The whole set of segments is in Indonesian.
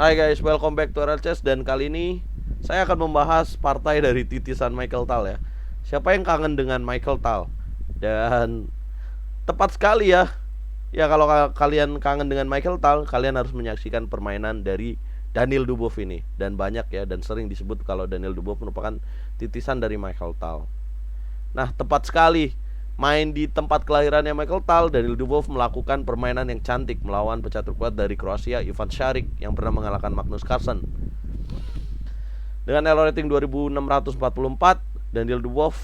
Hai guys, welcome back to RLCS. Dan kali ini saya akan membahas partai dari titisan Michael Tal ya. Siapa yang kangen dengan Michael Tal? Dan tepat sekali ya. Ya kalau kalian kangen dengan Michael Tal, kalian harus menyaksikan permainan dari Daniel Dubois ini. Dan banyak ya, dan sering disebut kalau Daniel Dubois merupakan titisan dari Michael Tal. Nah, tepat sekali. Main di tempat kelahirannya Michael Tal, Daniel Dubois melakukan permainan yang cantik melawan pecatur kuat dari Kroasia, Ivan Šarić, yang pernah mengalahkan Magnus Carlsen. Dengan elo rating 2644, Daniel Dubois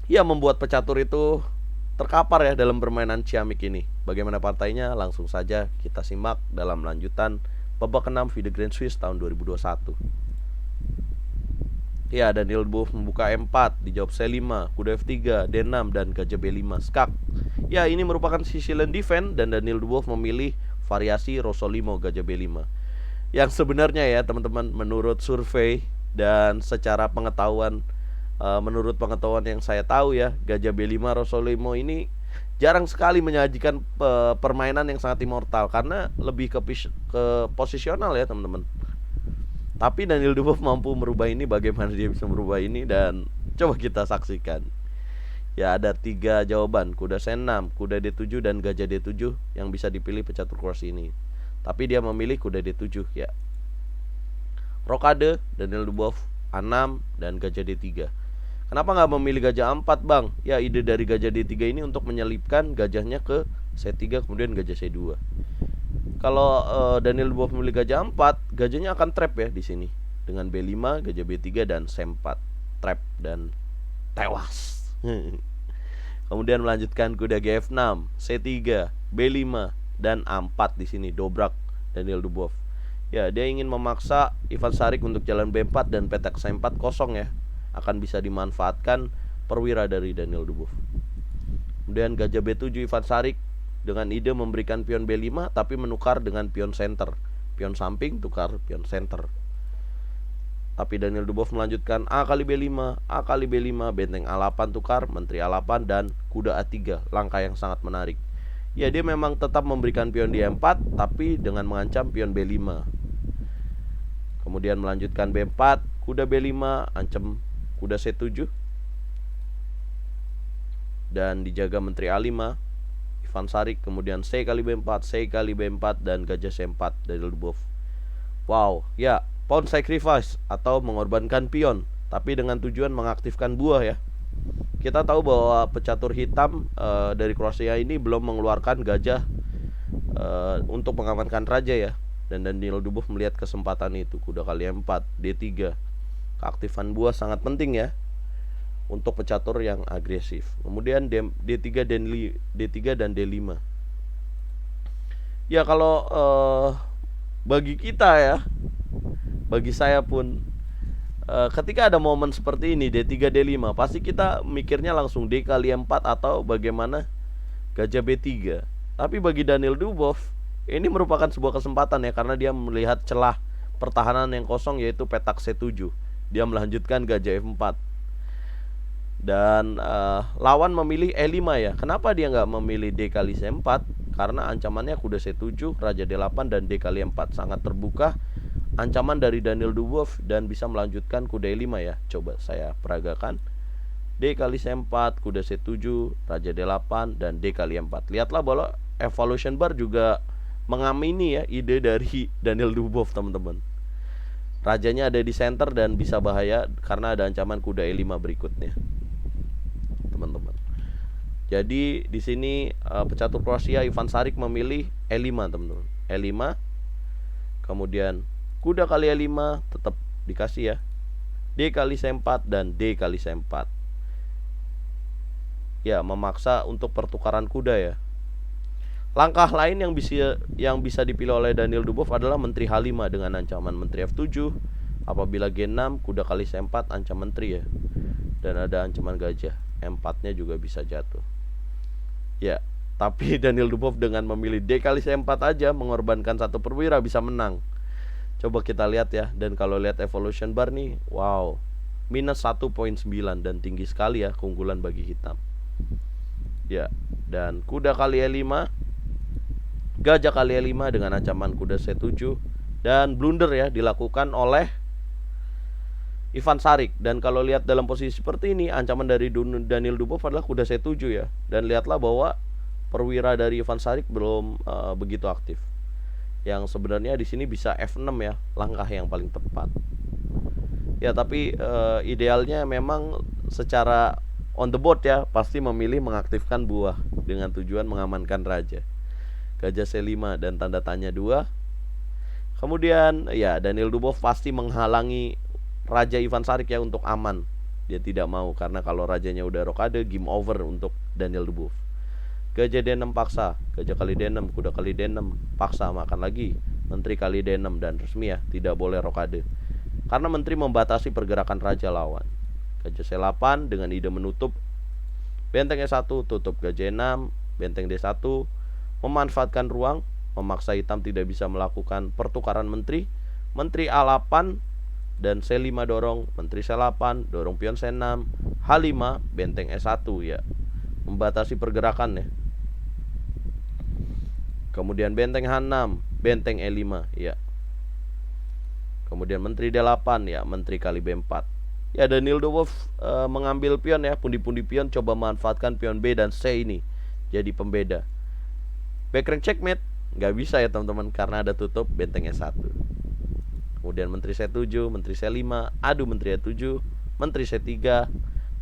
membuat pecatur itu terkapar ya dalam permainan ciamik ini. Bagaimana partainya? Langsung saja kita simak dalam lanjutan babak ke-6 FIDE Grand Swiss tahun 2021. Ya, Daniel Dubois membuka E4, dijawab C5, kuda F3, D6, dan gajah B5, skak. Ya, ini merupakan Sicilian defense dan Daniel Dubois memilih variasi Rossolimo gajah B5. Yang sebenarnya ya teman-teman, menurut survei dan secara pengetahuan, menurut pengetahuan yang saya tahu ya, gajah B5 Rossolimo ini jarang sekali menyajikan permainan yang sangat immortal karena lebih ke posisional ya teman-teman. Tapi Daniel Dubois mampu merubah ini. Bagaimana dia bisa merubah ini? Dan coba kita saksikan. Ya, ada 3 jawaban, kuda C6, kuda D7, dan gajah D7 yang bisa dipilih pecatur Kroasia ini. Tapi dia memilih kuda D7 ya. Rokade, Daniel Dubois A6 dan gajah D3. Kenapa nggak memilih gajah A4 bang? Ya, ide dari gajah D3 ini untuk menyelipkan gajahnya ke C3 kemudian gajah C2. Kalau Daniel Dubois memilih gajah 4, gajahnya akan trap ya di sini dengan B5, gajah B3 dan C4, trap dan tewas. Kemudian melanjutkan kuda G6, C3, B5 dan A4 di sini dobrak Daniel Dubois. Ya, dia ingin memaksa Ivan Šarić untuk jalan B4 dan petak C4 kosong ya. Akan bisa dimanfaatkan perwira dari Daniel Dubois. Kemudian gajah B7 Ivan Šarić dengan ide memberikan pion B5 tapi menukar dengan pion center. Pion samping tukar pion center. Tapi Daniel Dubois melanjutkan A kali B5, A kali B5, benteng A8 tukar, menteri A8 dan kuda A3. Langkah yang sangat menarik. Ya, dia memang tetap memberikan pion di E4 tapi dengan mengancam pion B5. Kemudian melanjutkan B4, kuda B5, ancam kuda C7 dan dijaga menteri A5. Ivan Šarić, kemudian C kali B4, C kali B4 dan gajah C4 dari Dubois. Wow, ya, pawn sacrifice atau mengorbankan pion, tapi dengan tujuan mengaktifkan buah ya. Kita tahu bahwa pecatur hitam dari Kroasia ini belum mengeluarkan gajah untuk mengamankan raja ya. Dan Daniel Dubois melihat kesempatan itu, kuda kali E4, D3. Keaktifan buah sangat penting ya untuk pecatur yang agresif. Kemudian D3 dan D5. Ya, kalau bagi kita ya, bagi saya pun, ketika ada momen seperti ini D3 D5, pasti kita mikirnya langsung D kali 4 atau bagaimana gajah B3. Tapi bagi Daniel Dubois ini merupakan sebuah kesempatan ya, karena dia melihat celah pertahanan yang kosong yaitu petak C7. Dia melanjutkan gajah F4. Dan lawan memilih E5 ya. Kenapa dia nggak memilih D kali C4? Karena ancamannya kuda C7, raja D8 dan D kali 4 sangat terbuka. Ancaman dari Daniel Dubois dan bisa melanjutkan kuda E5 ya. Coba saya peragakan. D kali C4, kuda C7, raja D8 dan D kali 4. Lihatlah bahwa evolution bar juga mengamini ya ide dari Daniel Dubois teman-teman. Rajanya ada di center dan bisa bahaya karena ada ancaman kuda E5 berikutnya. Teman-teman. Jadi di sini pecatur Kroasia Ivan Šarić memilih E5 teman-teman. E5. Kemudian kuda kali E5 tetap dikasih ya. D kali C4 dan D kali C4. Ya, memaksa untuk pertukaran kuda ya. Langkah lain yang bisa dipilih oleh Daniel Dubois adalah menteri H5 dengan ancaman menteri F7. Apabila G6, kuda kali C4 ancam menteri ya. Dan ada ancaman gajah. E4-nya juga bisa jatuh. Ya, tapi Daniel Dubois dengan memilih D kali C4 aja mengorbankan satu perwira bisa menang. Coba kita lihat ya. Dan kalau lihat evolution bar nih, wow, minus 1.9 dan tinggi sekali ya keunggulan bagi hitam. Ya, dan kuda kali E5, gajah kali E5 dengan ancaman kuda C7 Dan blunder ya dilakukan oleh Ivan Šarić. Dan kalau lihat dalam posisi seperti ini, ancaman dari Daniel Dubov adalah kuda C7 ya. Dan lihatlah bahwa perwira dari Ivan Šarić belum begitu aktif. Yang sebenarnya di sini bisa F6 ya, langkah yang paling tepat. Ya tapi idealnya memang secara on the board ya, pasti memilih mengaktifkan buah dengan tujuan mengamankan raja. Gajah C5 dan tanda tanya 2. Kemudian ya Daniel Dubov pasti menghalangi Raja Ivan Šarić ya untuk aman. Dia tidak mau karena kalau rajanya udah rokade, game over untuk Daniel Dubov. Gajah D6 paksa, gajah kali D6, kuda kali D6 paksa, makan lagi. Menteri kali D6 dan resmi ya, tidak boleh rokade. Karena menteri membatasi pergerakan raja lawan. Gajah C8 dengan ide menutup. Benteng E1 tutup gajah E6, benteng D1 memanfaatkan ruang, memaksa hitam tidak bisa melakukan pertukaran menteri. Menteri A8 dan C5 dorong, menteri C8 dorong pion C6, H5 benteng E1 ya, membatasi pergerakan ya. Kemudian benteng H6, benteng E5 ya. Kemudian menteri D8 ya, menteri kali B4. Ya Daniel Dubov mengambil pion ya, pundi-pundi pion, coba memanfaatkan pion B dan C ini jadi pembeda. Backrank checkmate nggak bisa ya teman-teman karena ada tutup benteng E1. Kemudian menteri C7, menteri C5, adu menteri E7, menteri C3,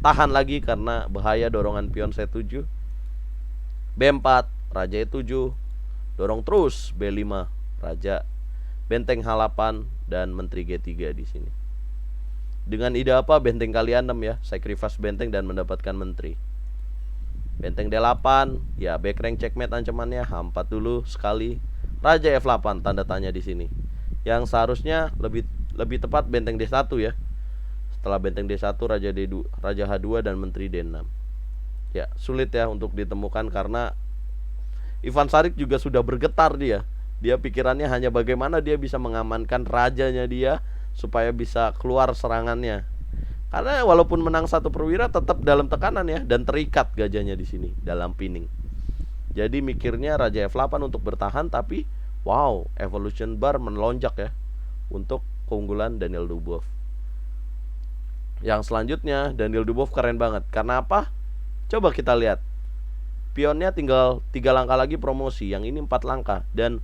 tahan lagi karena bahaya dorongan pion C7. B4, raja E7, dorong terus B5, raja, benteng H8 dan menteri G3 di sini. Dengan ide apa? Benteng kali 6 ya, sacrifice benteng dan mendapatkan menteri. Benteng D8, ya backrank checkmate ancamannya, H4 dulu sekali. Raja F8 tanda tanya di sini. Yang seharusnya lebih tepat benteng D1 ya. Setelah benteng D1 raja D2, raja H2 dan menteri D6. Ya, sulit ya untuk ditemukan karena Ivan Šarić juga sudah bergetar dia. Dia pikirannya hanya bagaimana dia bisa mengamankan rajanya dia supaya bisa keluar serangannya. Karena walaupun menang satu perwira tetap dalam tekanan ya dan terikat gajahnya di sini dalam pinning. Jadi mikirnya raja F8 untuk bertahan, tapi wow, evolution bar melonjak ya untuk keunggulan Daniel Dubov. Yang selanjutnya Daniel Dubov keren banget. Karena apa? Coba kita lihat. Pionnya tinggal 3 langkah lagi promosi. Yang ini 4 langkah. Dan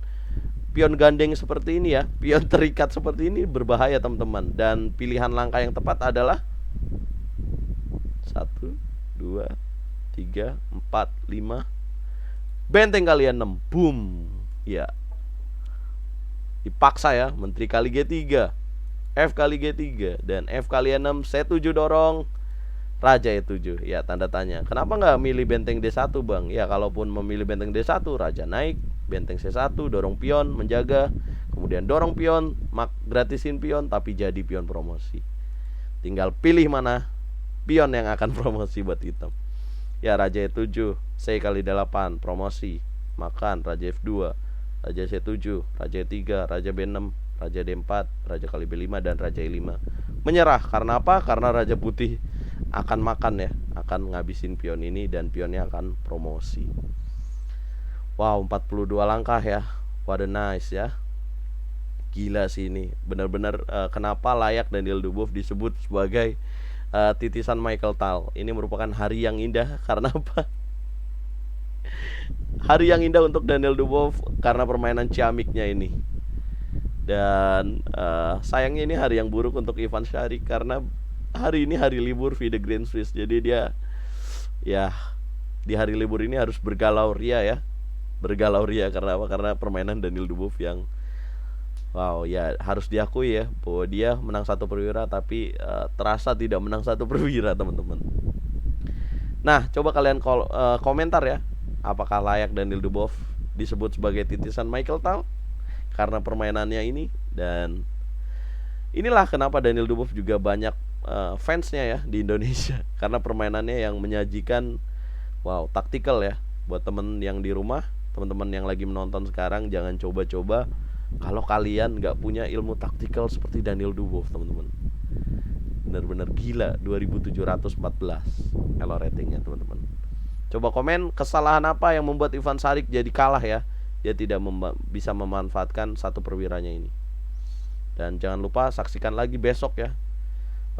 pion gandeng seperti ini ya, pion terikat seperti ini berbahaya teman-teman. Dan pilihan langkah yang tepat adalah 1, 2, 3, 4, 5. Benteng kali 6. Boom. Ya, dipaksa ya, menteri kali G3, F kali G3 dan F kali 6, C7 dorong, raja E7 ya, tanda tanya. Kenapa nggak milih benteng D1 bang? Ya kalaupun memilih benteng D1, raja naik, benteng C1 dorong pion menjaga, kemudian dorong pion, gratisin pion, tapi jadi pion promosi. Tinggal pilih mana pion yang akan promosi buat hitam. Ya raja E7, C kali D8 promosi, makan raja F2, raja C7, raja E3, raja B6, raja D4, raja kali B5 dan raja E5. Menyerah karena apa? Karena raja putih akan makan ya, akan ngabisin pion ini dan pionnya akan promosi. Wow, 42 langkah ya. What a nice ya. Gila sih ini. Benar-benar kenapa layak Daniel Dubov disebut sebagai titisan Michael Tal. Ini merupakan hari yang indah karena apa? Hari yang indah untuk Daniel Dubov karena permainan ciamiknya ini. Dan sayangnya ini hari yang buruk untuk Ivan Šarić karena hari ini hari libur Vie de Grand Swiss. Jadi dia ya di hari libur ini harus bergalau ria ya. Bergalau ria karena apa? Karena permainan Daniel Dubov yang wow ya, harus diakui ya bahwa dia menang satu perwira tapi terasa tidak menang satu perwira teman-teman. Nah, coba kalian komentar ya, apakah layak Daniel Dubov disebut sebagai titisan Michael Tal karena permainannya ini. Dan inilah kenapa Daniel Dubov juga banyak fansnya ya di Indonesia karena permainannya yang menyajikan wow, taktikal ya. Buat temen yang di rumah, teman-teman yang lagi menonton sekarang, jangan coba-coba kalau kalian nggak punya ilmu taktikal seperti Daniel Dubov teman-teman. Benar-benar gila, 2714 elo ratingnya teman-teman. Coba komen kesalahan apa yang membuat Ivan Šarić jadi kalah ya. Dia tidak bisa memanfaatkan satu perwiranya ini. Dan jangan lupa saksikan lagi besok ya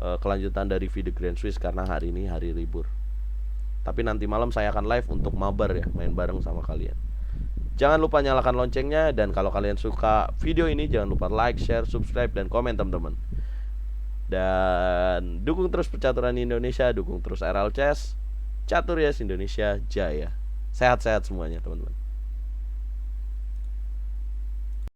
kelanjutan dari video Grand Swiss, karena hari ini hari libur. Tapi nanti malam saya akan live untuk mabar ya, main bareng sama kalian. Jangan lupa nyalakan loncengnya, dan kalau kalian suka video ini jangan lupa like, share, subscribe, dan komen teman-teman. Dan dukung terus percaturan Indonesia, dukung terus RL Chess. Catur Yes Indonesia Jaya. Sehat-sehat semuanya teman-teman.